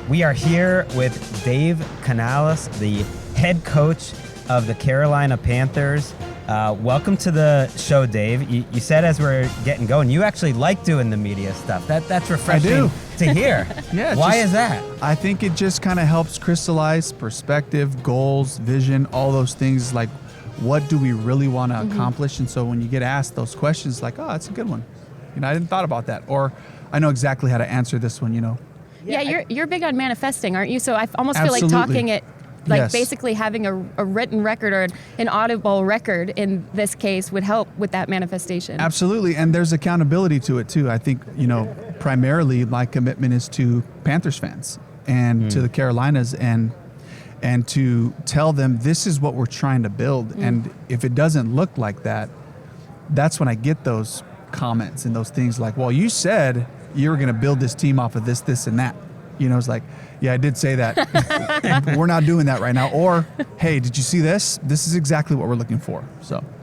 We are here with Dave Canales, the head coach of the Carolina Panthers. Welcome to the show, Dave. You said as we're getting going, you actually like doing the media stuff. That's refreshing to hear. Yeah. Why is that? I think it just kind of helps crystallize perspective, goals, vision, all those things. Like, what do we really want to accomplish? And so when you get asked those questions, like, oh, that's a good one. I didn't thought about that. Or I know exactly how to answer this one, Yeah, you're big on manifesting, aren't you? So I almost feel like Absolutely. talking it, like Yes. basically having a written record or an audible record in this case would help with that manifestation. Absolutely. And there's accountability to it too. I think, primarily my commitment is to Panthers fans and to the Carolinas and to tell them this is what we're trying to build. And if it doesn't look like that, that's when I get those comments and those things like, well, you said you were going to build this team off of this, this, and that. It's like, yeah, I did say that. We're not doing that right now. Or, hey, did you see this? This is exactly what we're looking for.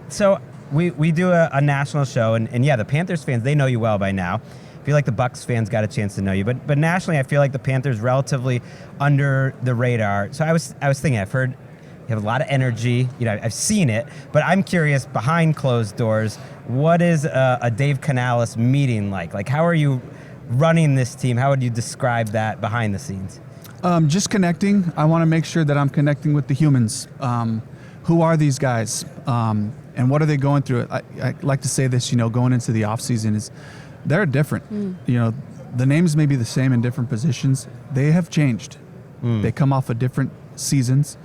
So we do a national show, and yeah, the Panthers fans, they know you well by now. I feel like the Bucs fans got a chance to know you, but nationally, I feel like the Panthers relatively under the radar. So I was thinking, I've heard you have a lot of energy. I've seen it, but I'm curious, behind closed doors, what is a Dave Canales meeting like? Like, how are you running this team? How would you describe that behind the scenes? Just connecting. I want to make sure that I'm connecting with the humans. Who are these guys? And what are they going through? I like to say this, going into the off season is they're different. The names may be the same in different positions. They have changed. They come off of different seasons.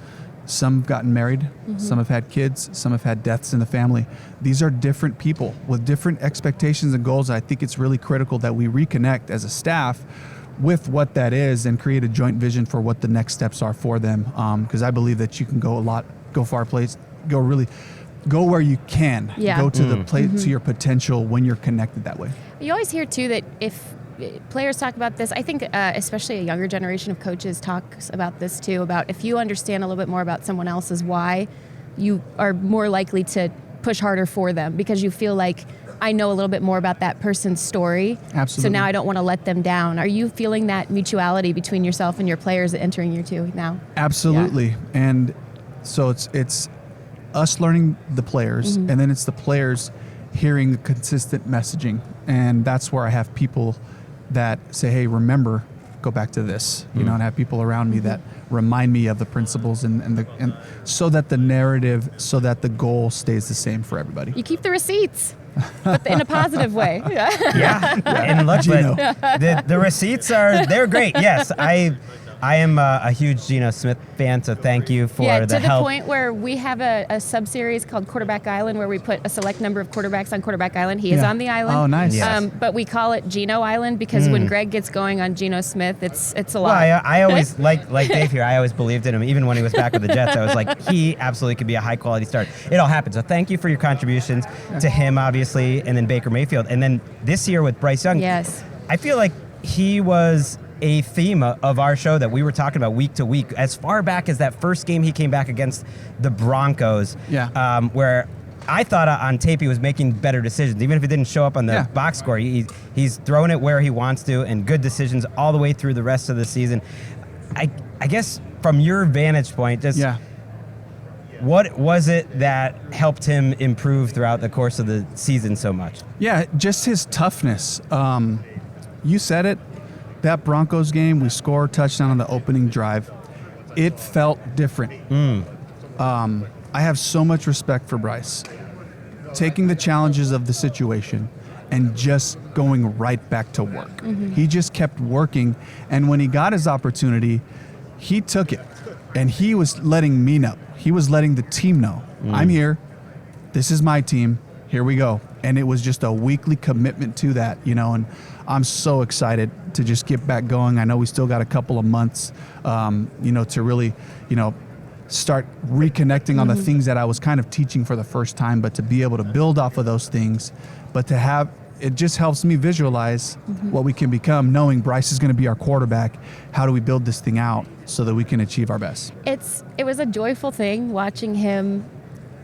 Some have gotten married, some have had kids, some have had deaths in the family. These are different people with different expectations and goals. I think it's really critical that we reconnect as a staff with what that is and create a joint vision for what the next steps are for them. Because I believe that you can go far place, go where you can. Yeah. Go to the place to your potential when you're connected that way. You always hear too that if players talk about this, I think especially a younger generation of coaches talks about this too, about if you understand a little bit more about someone else's why, you are more likely to push harder for them because you feel like, I know a little bit more about that person's story. Absolutely. So now I don't want to let them down. Are you feeling that mutuality between yourself and your players entering year two now? Absolutely. Yeah. And so it's us learning the players, and then it's the players hearing consistent messaging. And that's where I have people that say, hey, remember, go back to this, and have people around me that remind me of the principles and so that the narrative, so that the goal stays the same for everybody. You keep the receipts, but in a positive way. Yeah. And look, the receipts they're great. Yes, I am a huge Geno Smith fan, so thank you for the help. Yeah, to the point where we have a sub-series called Quarterback Island where we put a select number of quarterbacks on Quarterback Island. He is on the island. Oh, nice. Yes. But we call it Geno Island because when Gregg gets going on Geno Smith, it's a lot. Well, I always, like Dave here, I always believed in him. Even when he was back with the Jets, I was like, he absolutely could be a high-quality starter. It all happened. So thank you for your contributions to him, obviously, and then Baker Mayfield. And then this year with Bryce Young, yes, I feel like he was a theme of our show that we were talking about week to week, as far back as that first game he came back against the Broncos, where I thought on tape he was making better decisions. Even if it didn't show up on the box score, he's throwing it where he wants to, and good decisions all the way through the rest of the season. I guess from your vantage point, what was it that helped him improve throughout the course of the season so much? Yeah, just his toughness. You said it. That Broncos game, we scored a touchdown on the opening drive. It felt different. I have so much respect for Bryce. Taking the challenges of the situation and just going right back to work. He just kept working, and when he got his opportunity, he took it, and he was letting me know. He was letting the team know, I'm here. This is my team. Here we go. And it was just a weekly commitment to that, and I'm so excited to just get back going. I know we still got a couple of months, to really, start reconnecting on the things that I was kind of teaching for the first time, but to be able to build off of those things, but to have, it just helps me visualize what we can become, knowing Bryce is going to be our quarterback. How do we build this thing out so that we can achieve our best? It was a joyful thing watching him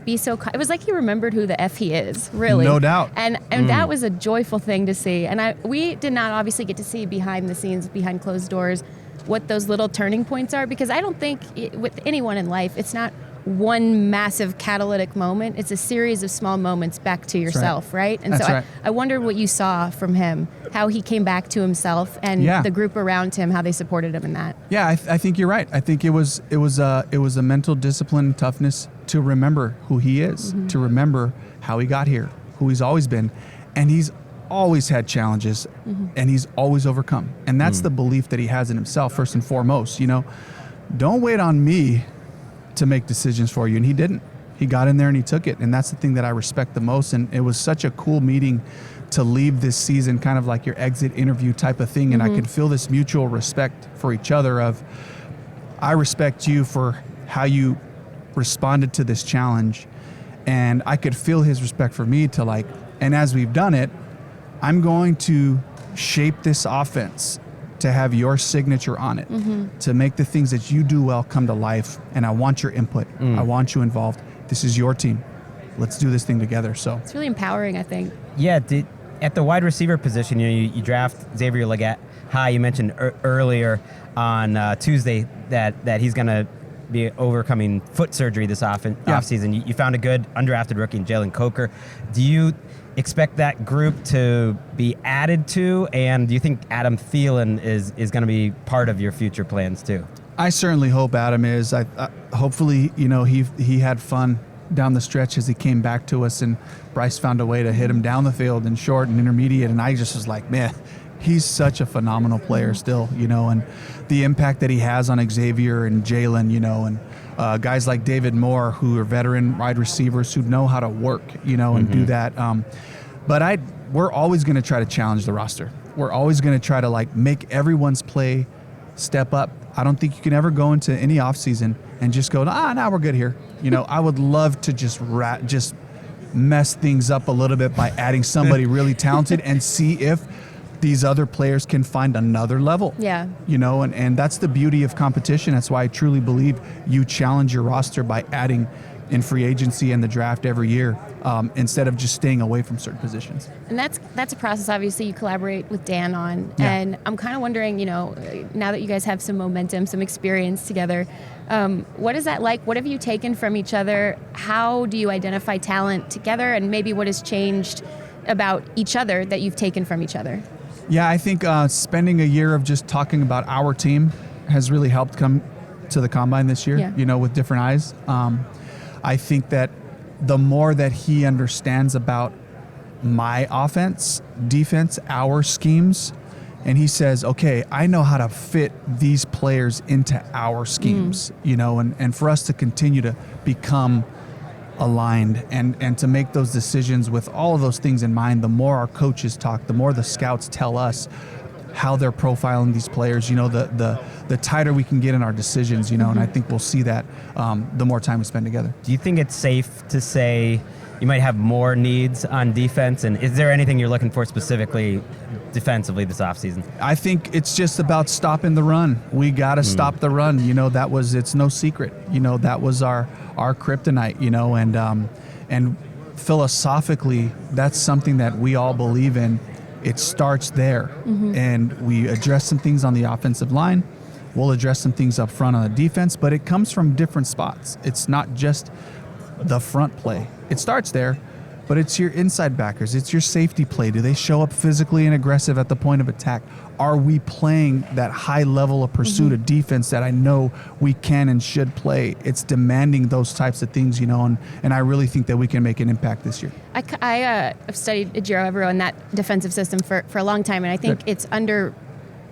be so. It was like he remembered who the F he is, really. No doubt. And that was a joyful thing to see. And we did not obviously get to see behind the scenes, behind closed doors, what those little turning points are, because I don't think with anyone in life, it's not one massive catalytic moment. It's a series of small moments back to yourself, right? And That's so right. I wondered what you saw from him, how he came back to himself, and the group around him, how they supported him in that. Yeah, I think you're right. I think it was a mental discipline and toughness to remember who he is, to remember how he got here, who he's always been, and he's always had challenges, and he's always overcome. And that's the belief that he has in himself, first and foremost. Don't wait on me to make decisions for you. And he didn't. He got in there and he took it. And that's the thing that I respect the most. And it was such a cool meeting to leave this season, kind of like your exit interview type of thing. And I could feel this mutual respect for each other of, I respect you for how you responded to this challenge. And I could feel his respect for me to like, and as we've done it, I'm going to shape this offense to have your signature on it, to make the things that you do well come to life. And I want your input. I want you involved. This is your team. Let's do this thing together. So it's really empowering, I think. Yeah, at the wide receiver position, you draft Xavier Legette high. You mentioned earlier on Tuesday that he's going to be overcoming foot surgery this offseason. You found a good undrafted rookie in Jalen Coker. Do you expect that group to be added to, and do you think Adam Thielen is going to be part of your future plans too? I certainly hope Adam is. Hopefully, he had fun down the stretch as he came back to us, and Bryce found a way to hit him down the field in short and intermediate, and I just was like, man, he's such a phenomenal player still, and the impact that he has on Xavier and Jalen, and guys like David Moore, who are veteran wide receivers who know how to work, and do that. But we're always going to try to challenge the roster. We're always going to try to make everyone's play step up. I don't think you can ever go into any offseason and just go, now we're good here. I would love to just mess things up a little bit by adding somebody really talented and see if these other players can find another level. Yeah. And that's the beauty of competition. That's why I truly believe you challenge your roster by adding in free agency and the draft every year, instead of just staying away from certain positions. And that's a process, obviously, you collaborate with Dan on. Yeah. And I'm kind of wondering, now that you guys have some momentum, some experience together, what is that like? What have you taken from each other? How do you identify talent together? And maybe what has changed about each other that you've taken from each other? Yeah, I think spending a year of just talking about our team has really helped come to the combine this year, with different eyes. I think that the more that he understands about my offense, defense, our schemes, and he says, okay, I know how to fit these players into our schemes, and for us to continue to become aligned and to make those decisions with all of those things in mind, the more our coaches talk, the more the scouts tell us how they're profiling these players, the tighter we can get in our decisions, and I think we'll see that the more time we spend together. Do you think it's safe to say you might have more needs on defense? And is there anything you're looking for specifically defensively this offseason? I think it's just about stopping the run. We got to stop the run. It's no secret. That was our kryptonite, and philosophically, that's something that we all believe in. It starts there, and we address some things on the offensive line. We'll address some things up front on the defense, but it comes from different spots. It's not just the front play. It starts there, but it's your inside backers. It's your safety play. Do they show up physically and aggressive at the point of attack? Are we playing that high level of pursuit of defense that I know we can and should play? It's demanding those types of things, and I really think that we can make an impact this year. I have studied Jourdan Evero and that defensive system for a long time, and I think it's under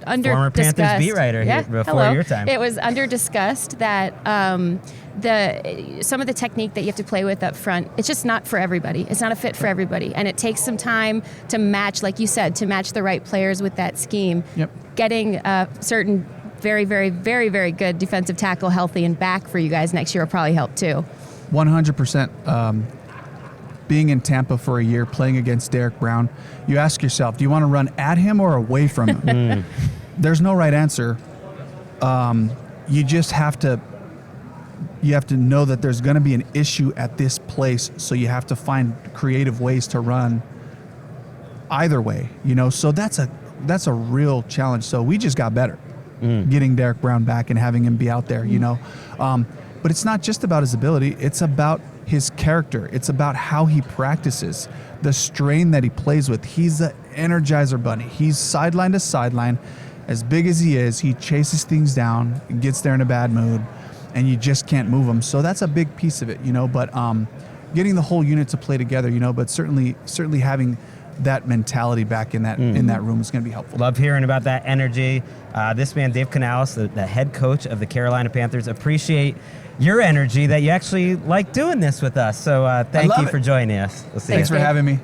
former discussed. Panthers beat writer here before your time. It was under discussed that some of the technique that you have to play with up front, it's just not for everybody. It's not a fit for everybody, and it takes some time to match, like you said, to match the right players with that scheme. Yep. Getting certain very, very, very, very good defensive tackle healthy and back for you guys next year will probably help too. 100%. Being in Tampa for a year, playing against Derek Brown, you ask yourself, do you want to run at him or away from him? There's no right answer. You just have to You have to know that there's going to be an issue at this place, so you have to find creative ways to run either way, So that's a real challenge. So we just got better getting Derek Brown back and having him be out there, But it's not just about his ability. It's about his character. It's about how he practices, the strain that he plays with. He's the Energizer Bunny. He's sideline to sideline. As big as he is, he chases things down, gets there in a bad mood, and you just can't move him. So that's a big piece of it, But getting the whole unit to play together, But certainly having that mentality back in that room is going to be helpful. Love hearing about that energy. This man, Dave Canales, the head coach of the Carolina Panthers, appreciate your energy that you actually like doing this with us. So thank you for joining us. We'll see Thanks you. for having me.